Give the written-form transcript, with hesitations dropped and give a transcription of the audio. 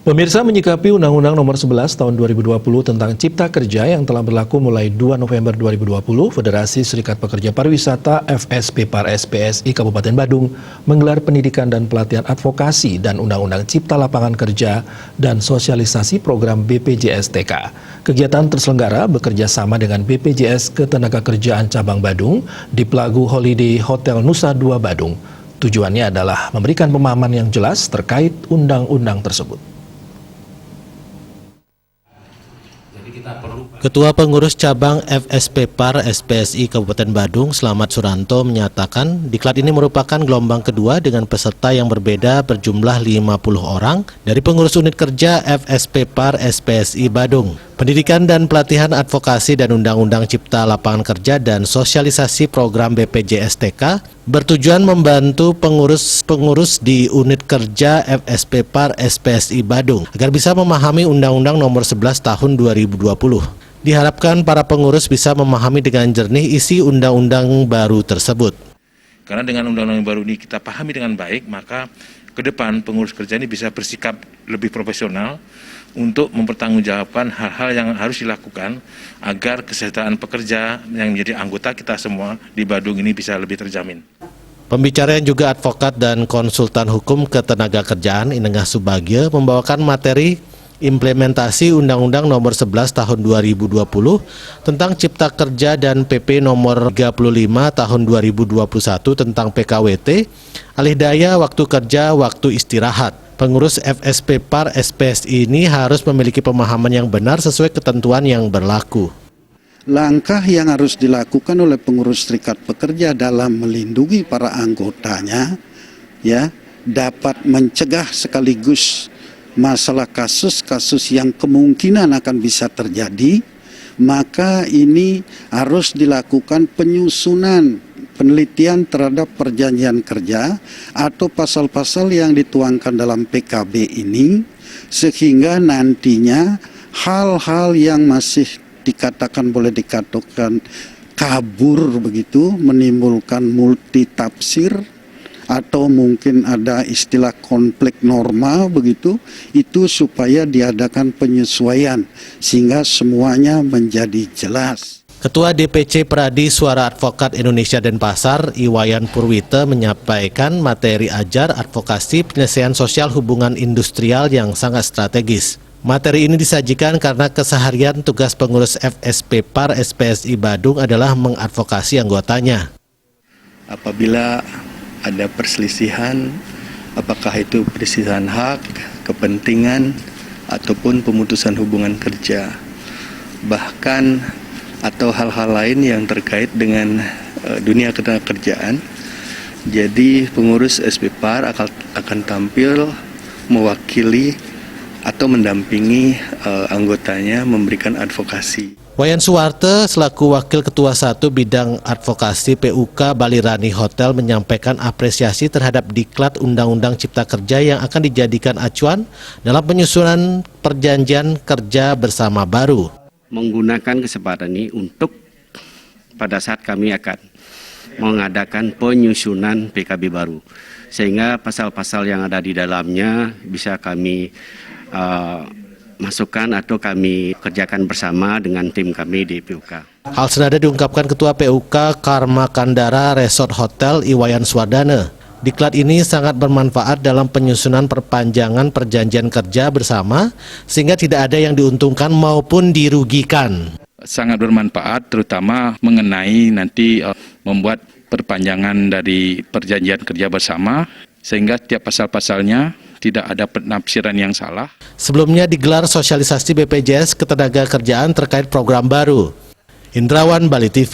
Pemirsa, menyikapi Undang-Undang Nomor 11 Tahun 2020 tentang Cipta Kerja yang telah berlaku mulai 2 November 2020, Federasi Serikat Pekerja Pariwisata FSP-PAR-SPSI Kabupaten Badung menggelar pendidikan dan pelatihan advokasi dan Undang-Undang Cipta Lapangan Kerja dan sosialisasi program BPJS-TK. Kegiatan terselenggara bekerja sama dengan BPJS Ketenagakerjaan Cabang Badung di Pelagu Holiday Hotel Nusa Dua Badung. Tujuannya adalah memberikan pemahaman yang jelas terkait undang-undang tersebut. Ketua Pengurus Cabang FSP-PAR-SPSI Kabupaten Badung, Slamet Suranto, menyatakan diklat ini merupakan gelombang kedua dengan peserta yang berbeda berjumlah 50 orang dari pengurus unit kerja FSP-PAR-SPSI Badung. Pendidikan dan pelatihan advokasi dan Undang-Undang Cipta Lapangan Kerja dan sosialisasi program BPJS-TK bertujuan membantu pengurus di unit kerja FSP-PAR-SPSI Badung agar bisa memahami Undang-Undang Nomor 11 Tahun 2020. Diharapkan para pengurus bisa memahami dengan jernih isi undang-undang baru tersebut. Karena dengan undang-undang baru ini kita pahami dengan baik, maka ke depan pengurus kerja ini bisa bersikap lebih profesional untuk mempertanggungjawabkan hal-hal yang harus dilakukan agar kesejahteraan pekerja yang menjadi anggota kita semua di Badung ini bisa lebih terjamin. Pembicara yang juga advokat dan konsultan hukum Ketenagakerjaan Inengah Subagio membawakan materi implementasi Undang-Undang Nomor 11 Tahun 2020 tentang Cipta Kerja dan PP Nomor 35 Tahun 2021 tentang PKWT, alih daya waktu kerja, waktu istirahat. Pengurus FSP-PAR-SPSI ini harus memiliki pemahaman yang benar sesuai ketentuan yang berlaku. Langkah yang harus dilakukan oleh pengurus serikat pekerja dalam melindungi para anggotanya, ya, dapat mencegah sekaligus masalah kasus-kasus yang kemungkinan akan bisa terjadi, maka ini harus dilakukan penyusunan penelitian terhadap perjanjian kerja atau pasal-pasal yang dituangkan dalam PKB ini, sehingga nantinya hal-hal yang masih boleh dikatakan kabur begitu, menimbulkan multitafsir, atau mungkin ada istilah konflik norma begitu, itu supaya diadakan penyesuaian sehingga semuanya menjadi jelas. Ketua DPC Pradi Suara Advokat Indonesia Denpasar, Iwayan Purwite, menyampaikan materi ajar advokasi penyelesaian sosial hubungan industrial yang sangat strategis. Materi ini disajikan karena keseharian tugas pengurus FSP-PAR-SPSI Badung adalah mengadvokasi anggotanya. Apabila ada perselisihan, apakah itu perselisihan hak, kepentingan, ataupun pemutusan hubungan kerja, bahkan atau hal-hal lain yang terkait dengan dunia ketenagakerjaan. Jadi pengurus SPPAR akan tampil mewakili atau mendampingi anggotanya memberikan advokasi. Wayan Suwarte selaku Wakil Ketua 1 Bidang Advokasi PUK Balirani Hotel menyampaikan apresiasi terhadap diklat Undang-Undang Cipta Kerja yang akan dijadikan acuan dalam penyusunan perjanjian kerja bersama baru. Menggunakan kesempatan ini untuk pada saat kami akan mengadakan penyusunan PKB baru, sehingga pasal-pasal yang ada di dalamnya bisa kami masukkan atau kami kerjakan bersama dengan tim kami di PUK. Hal senada diungkapkan Ketua PUK Karma Kandara Resort Hotel Iwayan Swardana. Diklat ini sangat bermanfaat dalam penyusunan perpanjangan perjanjian kerja bersama sehingga tidak ada yang diuntungkan maupun dirugikan. Sangat bermanfaat terutama mengenai nanti membuat perpanjangan dari perjanjian kerja bersama sehingga tiap pasal-pasalnya tidak ada penafsiran yang salah. Sebelumnya digelar sosialisasi BPJS Ketenagakerjaan terkait program baru. Indrawan, Bali TV.